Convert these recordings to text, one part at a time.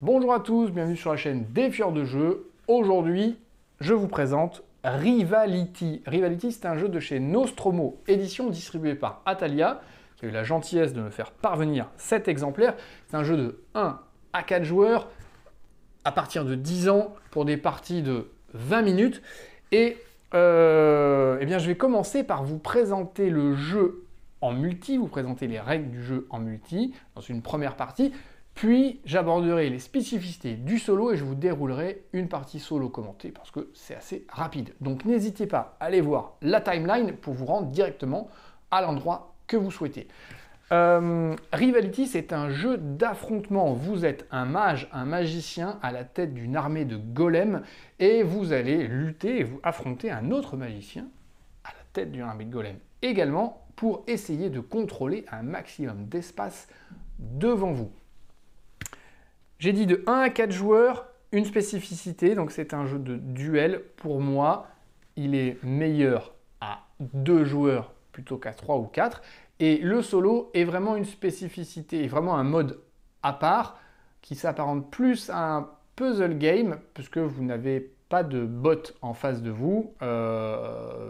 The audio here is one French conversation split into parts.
Bonjour à tous, bienvenue sur la chaîne Défieur de jeux. Aujourd'hui, je vous présente Rivality. Rivality, c'est un jeu de chez Nostromo, édition distribuée par Atalia, qui a eu la gentillesse de me faire parvenir cet exemplaire. C'est un jeu de 1 à 4 joueurs, à partir de 10 ans, pour des parties de 20 minutes. Et eh bien, je vais commencer par vous présenter le jeu en multi, vous présenter les règles du jeu en multi, dans une première partie. Puis j'aborderai les spécificités du solo et je vous déroulerai une partie solo commentée parce que c'est assez rapide. Donc n'hésitez pas à aller voir la timeline pour vous rendre directement à l'endroit que vous souhaitez. Rivality, c'est un jeu d'affrontement. Vous êtes un mage, un magicien à la tête d'une armée de golems et vous allez lutter et vous affronter un autre magicien à la tête d'une armée de golems également pour essayer de contrôler un maximum d'espace devant vous. J'ai dit de 1 à 4 joueurs, une spécificité, donc c'est un jeu de duel. Pour moi, il est meilleur à 2 joueurs plutôt qu'à 3 ou 4. Et le solo est vraiment une spécificité, vraiment un mode à part qui s'apparente plus à un puzzle game, puisque vous n'avez pas de bot en face de vous.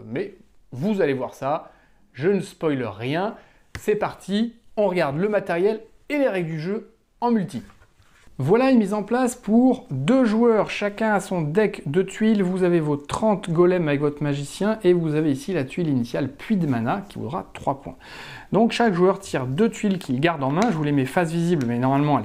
Mais vous allez voir ça, je ne spoil rien. C'est parti, on regarde le matériel et les règles du jeu en multi. Voilà une mise en place pour 2 joueurs, chacun a son deck de tuiles, vous avez vos 30 golems avec votre magicien et vous avez ici la tuile initiale puits de mana qui vaudra 3 points. Donc chaque joueur tire 2 tuiles qu'il garde en main, je vous les mets face visible mais normalement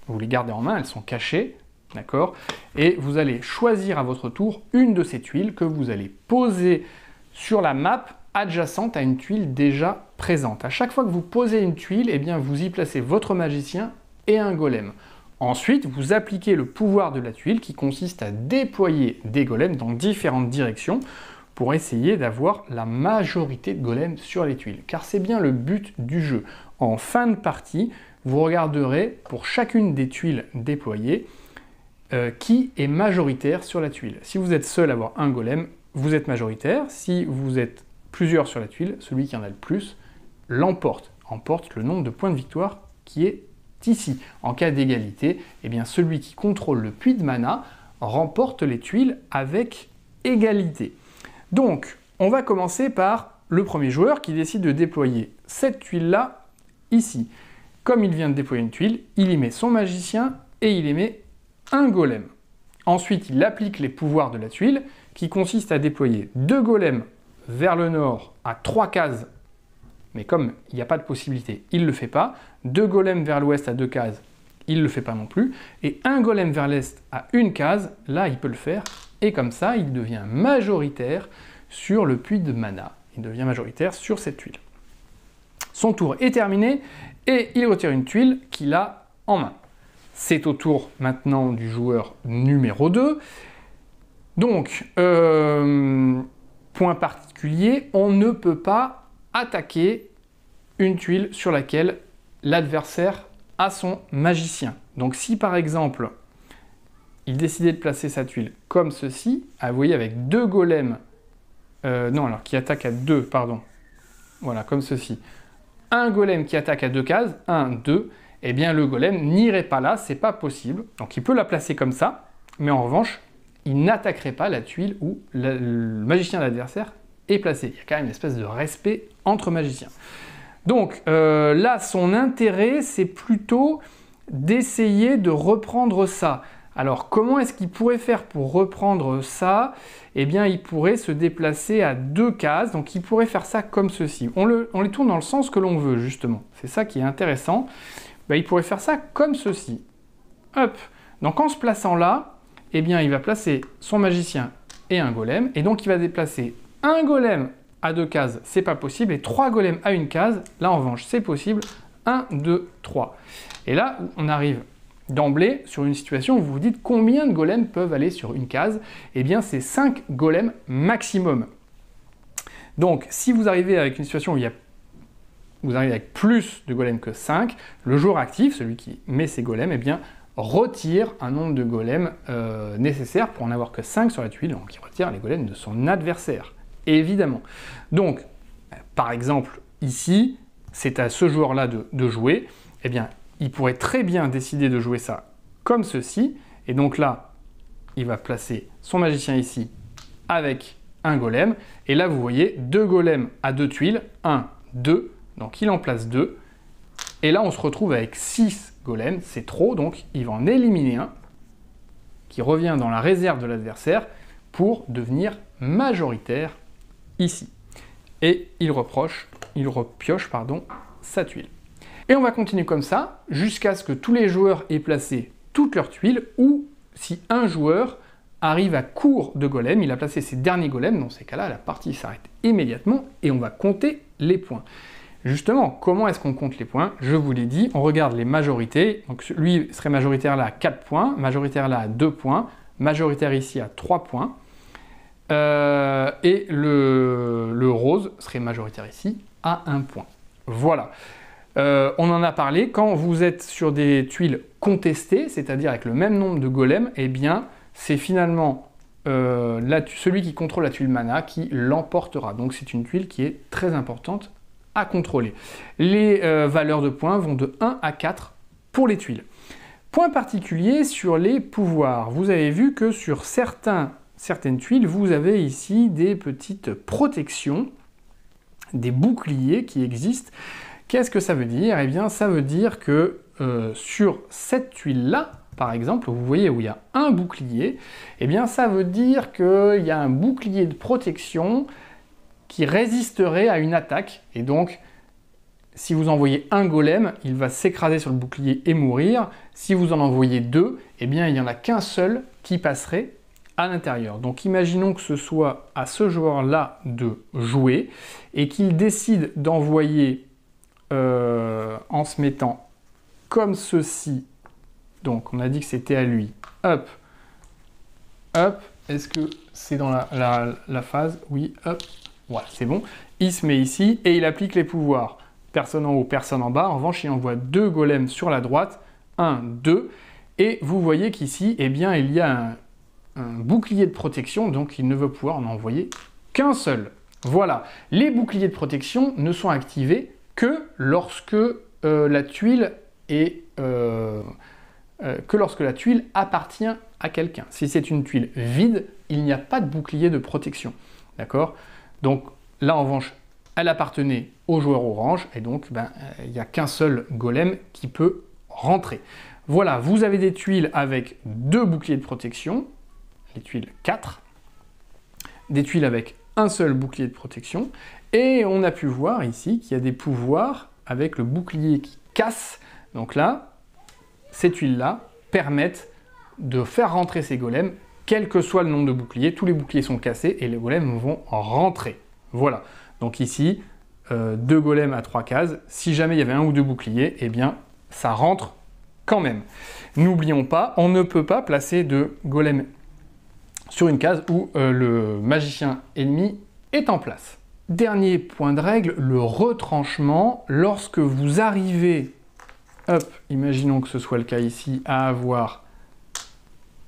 vous les gardez en main, elles sont cachées, d'accord? Et vous allez choisir à votre tour une de ces tuiles que vous allez poser sur la map adjacente à une tuile déjà présente. À chaque fois que vous posez une tuile, eh bien vous y placez votre magicien et un golem. Ensuite, vous appliquez le pouvoir de la tuile qui consiste à déployer des golems dans différentes directions pour essayer d'avoir la majorité de golems sur les tuiles. Car c'est bien le but du jeu. En fin de partie, vous regarderez pour chacune des tuiles déployées qui est majoritaire sur la tuile. Si vous êtes seul à avoir un golem, vous êtes majoritaire. Si vous êtes plusieurs sur la tuile, celui qui en a le plus l'emporte. Emporte le nombre de points de victoire qui est ici. En cas d'égalité, eh bien celui qui contrôle le puits de mana remporte les tuiles avec égalité. Donc, on va commencer par le premier joueur qui décide de déployer cette tuile-là, ici. Comme il vient de déployer une tuile, il y met son magicien et il y met un golem. Ensuite, il applique les pouvoirs de la tuile, qui consistent à déployer 2 golems vers le nord à 3 cases. Mais comme il n'y a pas de possibilité, il ne le fait pas. 2 golems vers l'ouest à 2 cases, il ne le fait pas non plus. Et un golem vers l'est à 1 case, là il peut le faire. Et comme ça, il devient majoritaire sur le puits de mana. Il devient majoritaire sur cette tuile. Son tour est terminé et il retire une tuile qu'il a en main. C'est au tour maintenant du joueur numéro 2. Donc, point particulier, on ne peut pas attaquer une tuile sur laquelle l'adversaire a son magicien. Donc si par exemple, il décidait de placer sa tuile comme ceci, vous voyez avec 2 golems, qui attaquent à 2, pardon, voilà, comme ceci, un golem qui attaque à 2 cases, 1, 2, eh bien le golem n'irait pas là, c'est pas possible. Donc il peut la placer comme ça, mais en revanche, il n'attaquerait pas la tuile où le magicien de l'adversaire est placé. Il y a quand même une espèce de respect entre magiciens. Donc là, son intérêt, c'est plutôt d'essayer de reprendre ça. Alors, comment est-ce qu'il pourrait faire pour reprendre ça? Eh bien, il pourrait se déplacer à 2 cases. Donc, il pourrait faire ça comme ceci. On les tourne dans le sens que l'on veut, justement. C'est ça qui est intéressant. Il pourrait faire ça comme ceci. Hop. Donc, en se plaçant là, eh bien, il va placer son magicien et un golem. Et donc, il va déplacer un golem à 2 cases, c'est pas possible, et 3 golems à 1 case, là en revanche c'est possible, 1, 2, 3. Et là, on arrive d'emblée sur une situation où vous vous dites combien de golems peuvent aller sur une case? Eh bien c'est 5 golems maximum. Donc si vous arrivez avec une situation où vous arrivez avec plus de golems que 5, le joueur actif, celui qui met ses golems, eh bien retire un nombre de golems nécessaire pour en avoir que 5 sur la tuile, donc il retire les golems de son adversaire. Évidemment. Donc, par exemple, ici, c'est à ce joueur-là de jouer. Eh bien, il pourrait très bien décider de jouer ça comme ceci. Et donc là, il va placer son magicien ici avec un golem. Et là, vous voyez, 2 golems à 2 tuiles. 1, 2. Donc il en place 2. Et là, on se retrouve avec 6 golems. C'est trop, donc il va en éliminer un qui revient dans la réserve de l'adversaire pour devenir majoritaire ici. Et il repioche sa tuile. Et on va continuer comme ça jusqu'à ce que tous les joueurs aient placé toutes leurs tuiles, ou si un joueur arrive à court de golem, il a placé ses derniers golems, dans ces cas-là, la partie s'arrête immédiatement et on va compter les points. Justement, comment est-ce qu'on compte les points? Je vous l'ai dit, on regarde les majorités. Donc lui serait majoritaire là à 4 points, majoritaire là à 2 points, majoritaire ici à 3 points. Et le rose serait majoritaire ici à 1 point. Voilà. On en a parlé, quand vous êtes sur des tuiles contestées, c'est-à-dire avec le même nombre de golems, eh bien, c'est finalement celui qui contrôle la tuile mana qui l'emportera. Donc c'est une tuile qui est très importante à contrôler. Les valeurs de points vont de 1 à 4 pour les tuiles. Point particulier sur les pouvoirs. Vous avez vu que sur certaines tuiles, vous avez ici des petites protections, des boucliers qui existent. Qu'est-ce que ça veut dire? Eh bien, ça veut dire que sur cette tuile-là, par exemple, vous voyez où il y a un bouclier, eh bien, ça veut dire qu'il y a un bouclier de protection qui résisterait à une attaque. Et donc, si vous envoyez un golem, il va s'écraser sur le bouclier et mourir. Si vous en envoyez 2, eh bien, il n'y en a qu'un seul qui passerait à l'intérieur. Donc imaginons que ce soit à ce joueur-là de jouer et qu'il décide d'envoyer en se mettant comme ceci. Donc on a dit que c'était à lui. Hop, hop. Est-ce que c'est dans la phase? Oui, hop. Voilà, c'est bon. Il se met ici et il applique les pouvoirs. Personne en haut, personne en bas. En revanche, il envoie 2 golems sur la droite. 1, 2. Et vous voyez qu'ici, eh bien, il y a un bouclier de protection, donc il ne veut pouvoir en envoyer qu'un seul. Voilà. Les boucliers de protection ne sont activés que lorsque la tuile appartient à quelqu'un. Si c'est une tuile vide, il n'y a pas de bouclier de protection. D'accord? Donc là, en revanche, elle appartenait au joueur orange, et donc il n'y a qu'un seul golem qui peut rentrer. Voilà, vous avez des tuiles avec 2 boucliers de protection, les tuiles 4, des tuiles avec un seul bouclier de protection, et on a pu voir ici qu'il y a des pouvoirs avec le bouclier qui casse. Donc là, ces tuiles-là permettent de faire rentrer ces golems, quel que soit le nombre de boucliers. Tous les boucliers sont cassés et les golems vont rentrer. Voilà. Donc ici, 2 golems à 3 cases. Si jamais il y avait 1 ou 2 boucliers, eh bien, ça rentre quand même. N'oublions pas, on ne peut pas placer de golem sur une case où le magicien ennemi est en place. Dernier point de règle, le retranchement. Lorsque vous arrivez, hop, imaginons que ce soit le cas ici, à avoir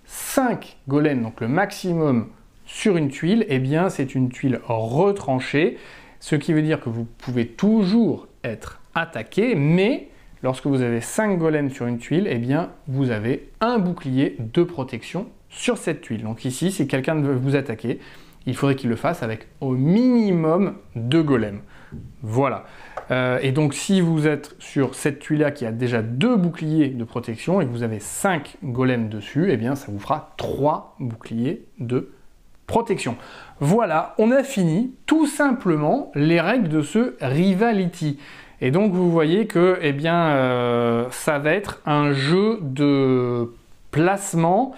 5 golems, donc le maximum sur une tuile, eh bien c'est une tuile retranchée, ce qui veut dire que vous pouvez toujours être attaqué, mais lorsque vous avez 5 golems sur une tuile, eh bien vous avez un bouclier de protection sur cette tuile. Donc ici, si quelqu'un veut vous attaquer, il faudrait qu'il le fasse avec au minimum 2 golems. Voilà. Et donc si vous êtes sur cette tuile-là qui a déjà 2 boucliers de protection et que vous avez 5 golems dessus, eh bien ça vous fera 3 boucliers de protection. Voilà, on a fini tout simplement les règles de ce Rivality. Et donc vous voyez que eh bien, ça va être un jeu de placement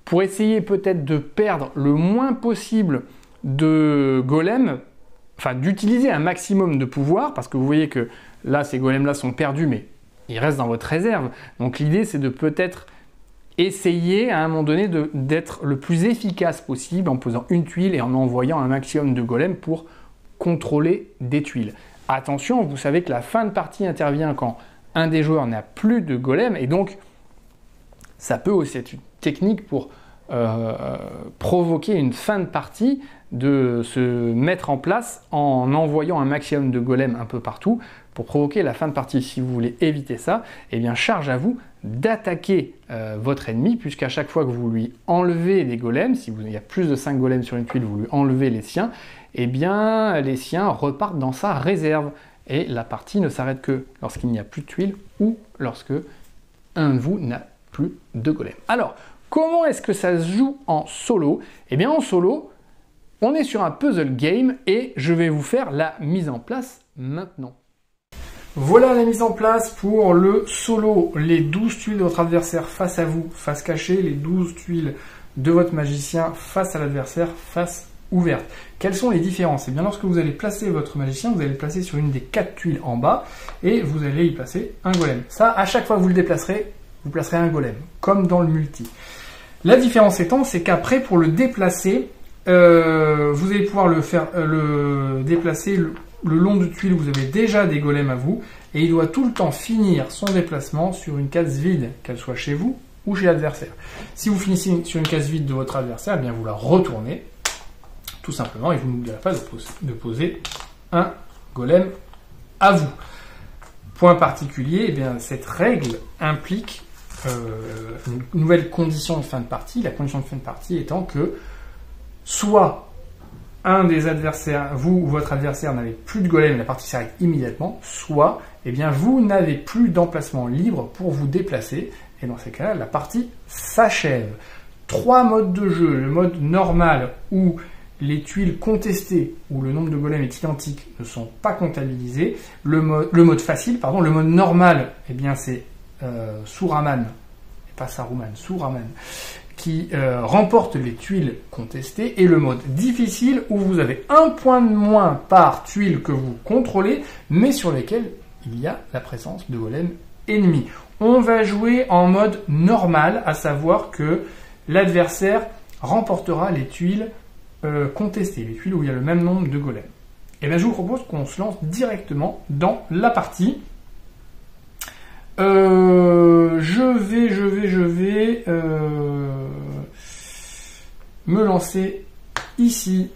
pour essayer peut-être de perdre le moins possible de golems, enfin d'utiliser un maximum de pouvoir, parce que vous voyez que là ces golems-là sont perdus, mais ils restent dans votre réserve. Donc l'idée c'est de peut-être essayer à un moment donné d'être le plus efficace possible en posant une tuile et en envoyant un maximum de golems pour contrôler des tuiles. Attention, vous savez que la fin de partie intervient quand un des joueurs n'a plus de golems, et donc ça peut aussi être une technique pour provoquer une fin de partie, de se mettre en place en envoyant un maximum de golems un peu partout pour provoquer la fin de partie. Si vous voulez éviter ça, eh bien charge à vous d'attaquer votre ennemi, puisqu'à chaque fois que vous lui enlevez des golems, si il y a plus de 5 golems sur une tuile, vous lui enlevez les siens, eh bien les siens repartent dans sa réserve. Et la partie ne s'arrête que lorsqu'il n'y a plus de tuiles ou lorsque un de vous n'a plus de golems. Alors, comment est-ce que ça se joue en solo? Eh bien en solo, on est sur un puzzle game et je vais vous faire la mise en place maintenant. Voilà la mise en place pour le solo. Les 12 tuiles de votre adversaire face à vous, face cachée, les 12 tuiles de votre magicien face à l'adversaire, face ouverte. Quelles sont les différences? Eh bien lorsque vous allez placer votre magicien, vous allez le placer sur une des 4 tuiles en bas et vous allez y placer un golem. Ça, à chaque fois que vous le déplacerez, vous placerez un golem, comme dans le multi. La différence étant, c'est qu'après, pour le déplacer, vous allez pouvoir le déplacer le long de tuiles où vous avez déjà des golems à vous, et il doit tout le temps finir son déplacement sur une case vide, qu'elle soit chez vous ou chez l'adversaire. Si vous finissez sur une case vide de votre adversaire, eh bien vous la retournez, tout simplement, et vous n'oublierez pas de poser un golem à vous. Point particulier, eh bien cette règle implique une nouvelle condition de fin de partie, la condition de fin de partie étant que soit un des adversaires, vous ou votre adversaire n'avez plus de golem, la partie s'arrête immédiatement, soit eh bien, vous n'avez plus d'emplacement libre pour vous déplacer, et dans ces cas-là, la partie s'achève. 3 modes de jeu, le mode normal où les tuiles contestées, où le nombre de golems est identique, ne sont pas comptabilisées. Le mode facile, pardon, le mode normal, eh bien c'est Suraman, et pas Saruman, Suraman, qui remporte les tuiles contestées, et le mode difficile où vous avez un point de moins par tuile que vous contrôlez, mais sur lesquelles il y a la présence de golems ennemis. On va jouer en mode normal, à savoir que l'adversaire remportera les tuiles contestées, les tuiles où il y a le même nombre de golems. Et bien je vous propose qu'on se lance directement dans la partie. Je vais me lancer ici,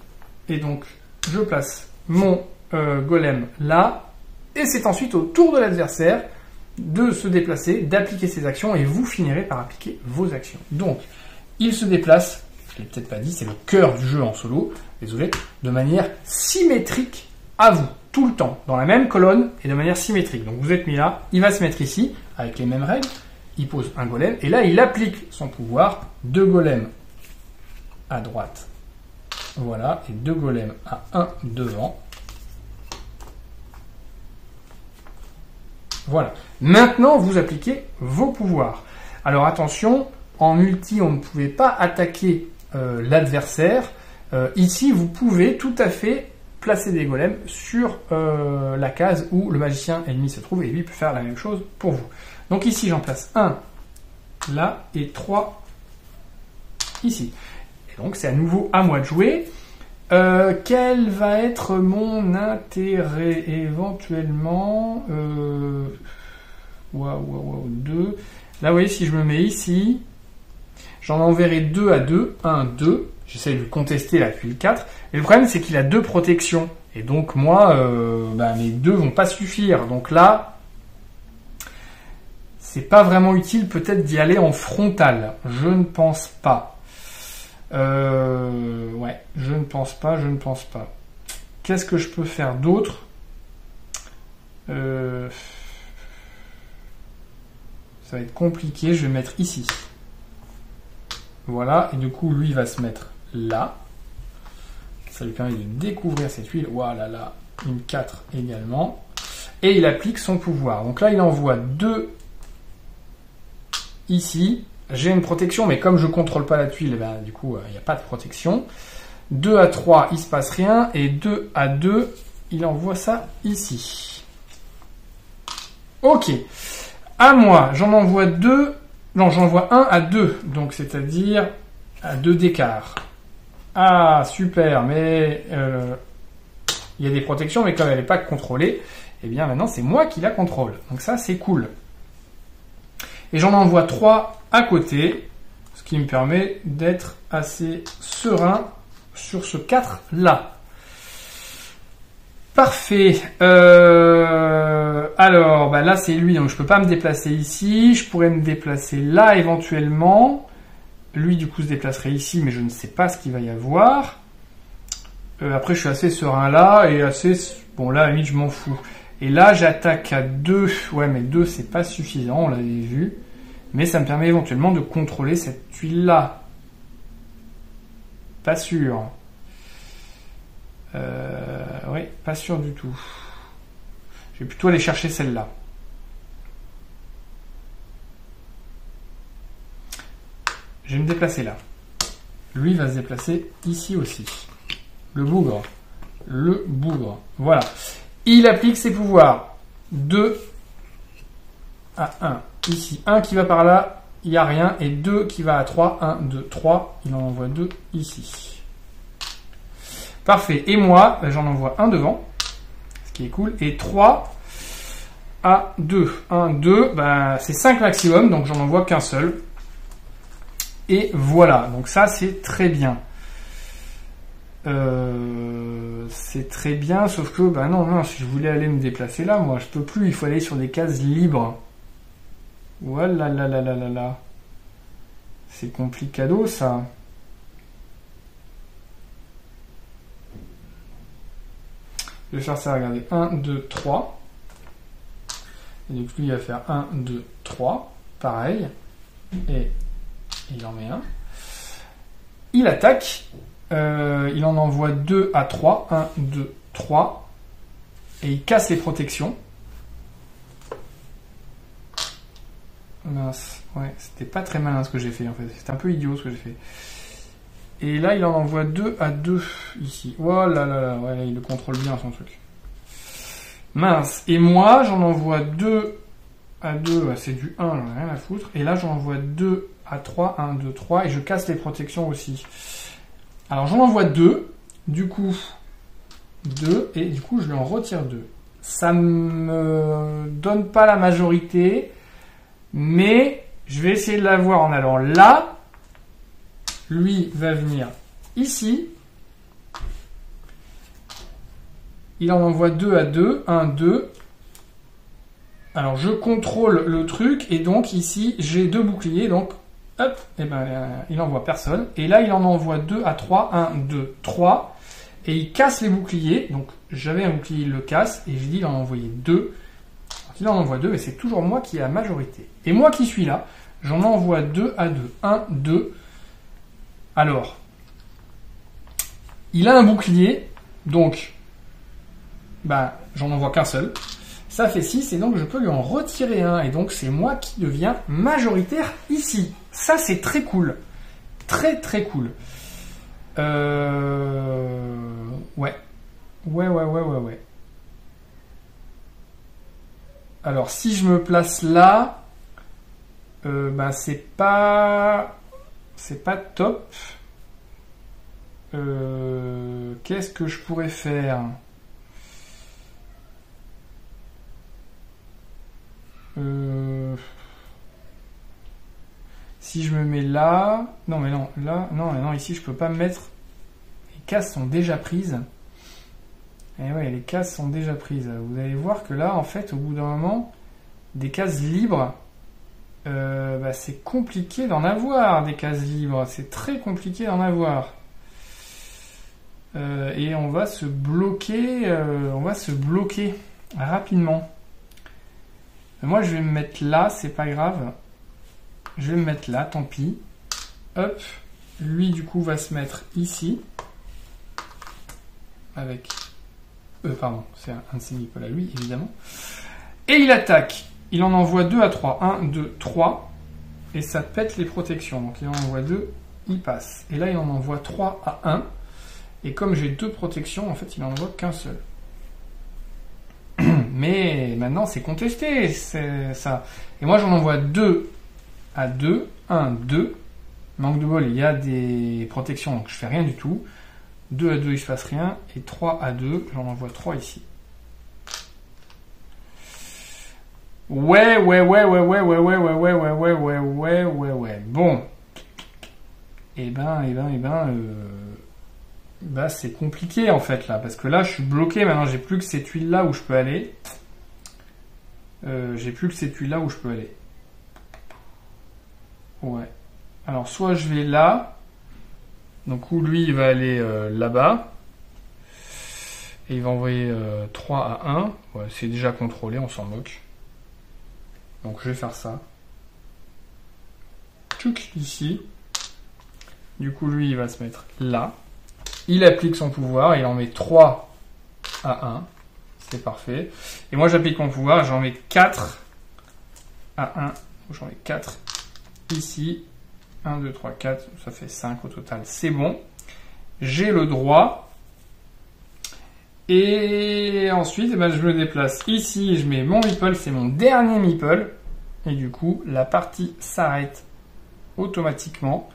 et donc je place mon golem là, et c'est ensuite au tour de l'adversaire de se déplacer, d'appliquer ses actions, et vous finirez par appliquer vos actions. Donc il se déplace, je ne l'ai peut-être pas dit, c'est le cœur du jeu en solo, désolé, de manière symétrique à vous, tout le temps, dans la même colonne et de manière symétrique. Donc vous êtes mis là, il va se mettre ici, avec les mêmes règles, il pose un golem, et là il applique son pouvoir, 2 golems à droite, voilà, et 2 golems à 1 devant. Voilà. Maintenant, vous appliquez vos pouvoirs. Alors attention, en multi, on ne pouvait pas attaquer l'adversaire. Ici, vous pouvez tout à fait placer des golems sur la case où le magicien ennemi se trouve, et lui peut faire la même chose pour vous. Donc ici, j'en place 1 là et 3 ici. Et donc, c'est à nouveau à moi de jouer. Quel va être mon intérêt éventuellement 2. Là, vous voyez, si je me mets ici, j'en enverrai 2 à 2. 1, 2. J'essaie de lui contester la tuile 4. Et le problème, c'est qu'il a 2 protections. Et donc, moi, mes 2 vont pas suffire. Donc là, c'est pas vraiment utile peut-être d'y aller en frontal. Je ne pense pas. Ouais, je ne pense pas. Qu'est-ce que je peux faire d'autre? Ça va être compliqué, je vais mettre ici. Voilà, et du coup, lui, il va se mettre là. Ça lui permet de découvrir cette huile. Voilà, là, une 4 également. Et il applique son pouvoir. Donc là, il envoie 2 ici. J'ai une protection, mais comme je ne contrôle pas la tuile, ben, du coup, il n'y a pas de protection. 2 à 3, il ne se passe rien. Et 2 à 2, il envoie ça ici. Ok. À moi, j'en envoie 2. Non, j'en envoie 1 à 2. Donc, c'est-à-dire à 2 d'écart. Ah, super. Mais il y a des protections, mais comme elle n'est pas contrôlée, eh bien, maintenant, c'est moi qui la contrôle. Donc ça, c'est cool. Et j'en envoie 3 à côté, Ce qui me permet d'être assez serein sur ce 4-là. Parfait. Alors, bah là c'est lui, donc je peux pas me déplacer ici. Je pourrais me déplacer là éventuellement. Lui du coup se déplacerait ici, mais je ne sais pas ce qu'il va y avoir. Après je suis assez serein là et assez... Bon là à la limite je m'en fous. Et là j'attaque à 2. Ouais mais 2 c'est pas suffisant, on l'avait vu. Mais ça me permet éventuellement de contrôler cette tuile là. Pas sûr. Oui, pas sûr du tout. Je vais plutôt aller chercher celle-là. Je vais me déplacer là. Lui va se déplacer ici aussi. Le bougre. Le bougre. Voilà. Il applique ses pouvoirs. 2 à 1. Ici. 1 qui va par là, il n'y a rien. Et 2 qui va à 3. 1, 2, 3. Il en envoie 2 ici. Parfait. Et moi, j'en envoie un devant. Ce qui est cool. Et 3 à 2. 1, 2. Ben, c'est 5 maximum. Donc j'en envoie qu'un seul. Et voilà. Donc ça, c'est très bien. C'est très bien. Sauf que, ben non, si je voulais aller me déplacer là, moi, je peux plus. Il faut aller sur des cases libres. Voilà, là. C'est complicado, ça. Je vais faire ça, regardez. 1, 2, 3. Et donc lui, il va faire 1, 2, 3. Pareil. Et il en met un. Il attaque. Il en envoie 2 à 3. 1, 2, 3. Et il casse les protections. Mince. Ouais, c'était pas très malin ce que j'ai fait en fait. C'était un peu idiot ce que j'ai fait. Et là, il en envoie 2 à 2 ici. Oh là là, ouais, il le contrôle bien son truc. Mince. Et moi, j'en envoie 2 à 2. Ouais, c'est du 1, j'en ai rien à foutre. Et là, j'en envoie 2 à 3. 1, 2, 3. Et je casse les protections aussi. Alors, j'en envoie 2. Du coup, 2. Et du coup, je lui en retire 2. Ça me donne pas la majorité. Mais je vais essayer de l'avoir en allant là. Lui va venir ici. Il en envoie 2 à 2. 1, 2. Alors, je contrôle le truc. Et donc, ici, j'ai 2 boucliers. Donc, hop, et il n'envoie personne. Et là, il en envoie 2 à 3. 1, 2, 3. Et il casse les boucliers. Donc, j'avais un bouclier, il le casse. Et j'ai dit, il en a envoyé 2. Donc, il en envoie 2. Et c'est toujours moi qui ai la majorité. Et moi qui suis là, j'en envoie 2 à 2. 1, 2. Alors, il a un bouclier, donc, j'en envoie qu'un seul. Ça fait 6, et donc je peux lui en retirer un. Et donc, c'est moi qui deviens majoritaire ici. Ça, c'est très cool. Très, très cool. Ouais. Ouais. Alors, si je me place là, c'est pas top. Qu'est-ce que je pourrais faire? Si je me mets là... Non, mais non, là... Non, ici, je peux pas me mettre... Les cases sont déjà prises. Et ouais, les cases sont déjà prises. Vous allez voir que là, en fait, au bout d'un moment, des cases libres... c'est compliqué d'en avoir des cases libres, c'est très compliqué d'en avoir. Et on va se bloquer, rapidement. Moi, je vais me mettre là, c'est pas grave. Je vais me mettre là, tant pis. Hop, lui du coup va se mettre ici. Avec, pardon, c'est un de ses nipples à lui, évidemment. Et il attaque. Il en envoie 2 à 3. 1, 2, 3. Et ça pète les protections. Donc il en envoie 2, il passe. Et là, il en envoie 3 à 1. Et comme j'ai 2 protections, en fait, il en envoie qu'un seul. Mais maintenant, c'est contesté, c'est ça. Et moi, j'en envoie 2 à 2. 1, 2. Manque de bol, il y a des protections, donc je fais rien du tout. 2 à 2, il se passe rien. Et 3 à 2, j'en envoie 3 ici. Ouais. Bon. bah, c'est compliqué en fait là, parce que là je suis bloqué, maintenant j'ai plus que cette tuile là où je peux aller. Ouais. Alors soit je vais là, donc où lui il va aller là-bas, et il va envoyer 3 à 1. Ouais, c'est déjà contrôlé, on s'en moque. Donc je vais faire ça. Tchouk, ici. Du coup lui il va se mettre là. Il applique son pouvoir, il en met 3 à 1. C'est parfait. Et moi j'applique mon pouvoir, j'en mets 4 à 1. J'en mets 4 ici. 1, 2, 3, 4. Ça fait 5 au total. C'est bon. J'ai le droit. Et ensuite, je me déplace ici. Je mets mon meeple. C'est mon dernier meeple. Et du coup, la partie s'arrête automatiquement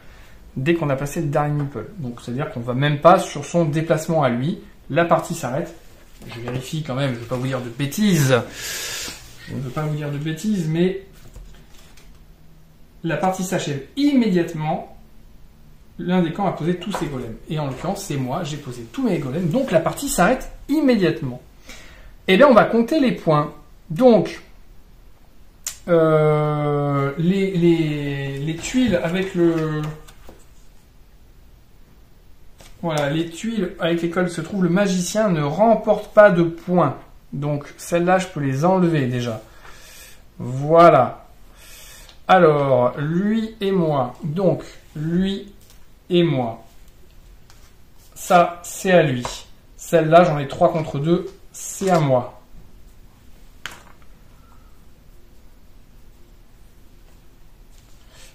dès qu'on a passé le dernier meeple. Donc, c'est-à-dire qu'on ne va même pas sur son déplacement à lui. La partie s'arrête. Je vérifie quand même, je ne veux pas vous dire de bêtises. Mais la partie s'achève immédiatement. L'un des camps a posé tous ses golems. Et en l'occurrence, c'est moi, j'ai posé tous mes golems. Donc la partie s'arrête immédiatement. Et bien, on va compter les points. Donc, les tuiles avec le... Voilà, les tuiles avec lesquelles se trouve le magicien ne remportent pas de points. Donc, celles-là, je peux les enlever déjà. Voilà. Alors, lui et moi. Donc, lui et moi. Ça, c'est à lui. Celle-là, j'en ai 3 contre 2. C'est à moi.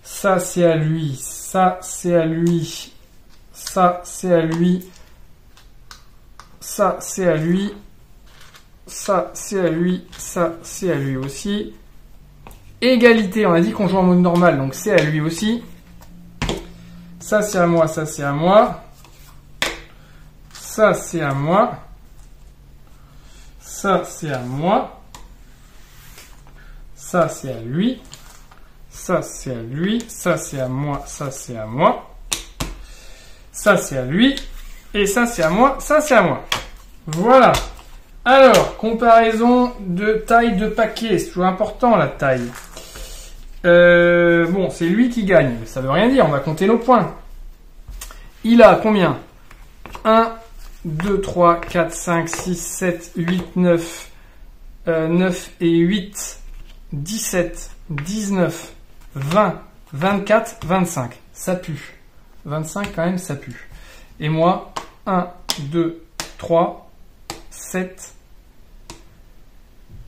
Ça, c'est à lui. Ça, c'est à lui. Ça, c'est à lui. Ça, c'est à lui. Ça, c'est à lui. Ça, c'est à lui aussi. Égalité, on a dit qu'on joue en mode normal, donc c'est à lui aussi. Ça, c'est à moi. Ça, c'est à moi. Ça, c'est à moi. Ça, c'est à moi. Ça, c'est à lui. Ça, c'est à lui. Ça, c'est à moi. Ça, c'est à moi. Ça, c'est à lui. Et ça, c'est à moi. Ça, c'est à moi. Voilà. Alors, comparaison de taille de paquet. C'est toujours important, la taille. Bon, c'est lui qui gagne. Mais ça veut rien dire. On va compter nos points. Il a combien? 1, 2, 3, 4, 5, 6, 7, 8, 9. 9 et 8. 17, 19, 20, 24, 25. Ça pue. 25 quand même, ça pue. Et moi, 1, 2, 3, 7,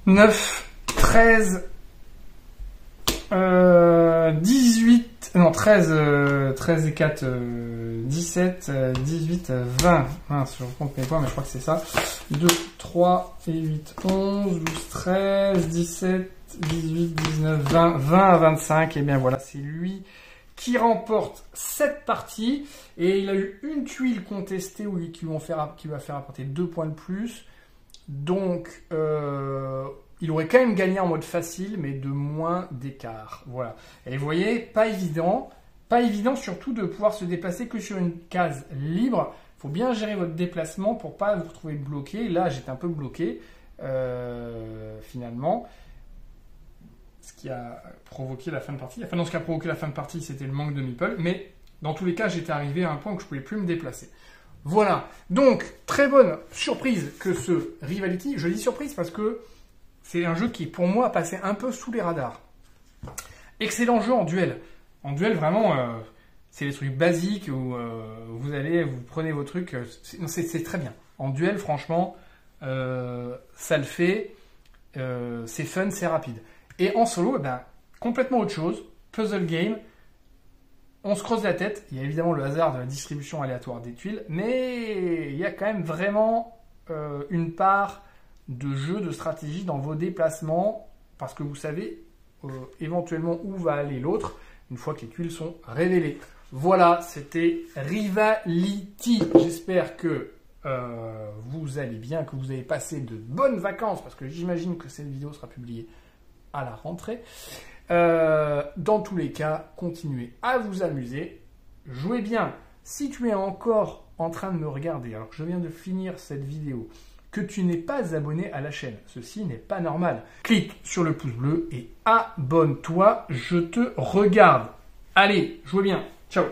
9, 13, 18, non 13, 13 et 4, 17, 18, 20. Je compte mes points, mais je crois que c'est ça. 2, 3 et 8, 11, 12, 13, 17, 18, 19, 20, 20 à 25. Et bien voilà, c'est lui qui remporte cette partie. Et il a eu une tuile contestée qui va faire apporter 2 points de plus. Donc, il aurait quand même gagné en mode facile, mais de moins d'écart. Voilà. Et vous voyez, pas évident surtout de pouvoir se déplacer que sur une case libre. Il faut bien gérer votre déplacement pour pas vous retrouver bloqué. Là, j'étais un peu bloqué, finalement. Ce qui a provoqué la fin de partie. Enfin, non, ce qui a provoqué la fin de partie, c'était le manque de meeple. Mais dans tous les cas, j'étais arrivé à un point où je ne pouvais plus me déplacer. Voilà. Donc, très bonne surprise que ce Rivality. Je dis surprise parce que c'est un jeu qui, pour moi, a passé un peu sous les radars. Excellent jeu en duel. En duel, vraiment, c'est les trucs basiques où vous prenez vos trucs. C'est très bien. En duel, franchement, ça le fait. C'est fun, c'est rapide. Et en solo, complètement autre chose. Puzzle game. On se creuse la tête. Il y a évidemment le hasard de la distribution aléatoire des tuiles. Mais il y a quand même vraiment une part de jeu, de stratégie dans vos déplacements. Parce que vous savez éventuellement où va aller l'autre une fois que les tuiles sont révélées. Voilà, c'était Rivality. J'espère que vous allez bien, que vous avez passé de bonnes vacances. Parce que j'imagine que cette vidéo sera publiée à la rentrée. Dans tous les cas, continuez à vous amuser. jouez bien. Si tu es encore en train de me regarder, alors que je viens de finir cette vidéo, que tu n'es pas abonné à la chaîne, ceci n'est pas normal. Clique sur le pouce bleu et abonne-toi, je te regarde. Allez, jouez bien. Ciao.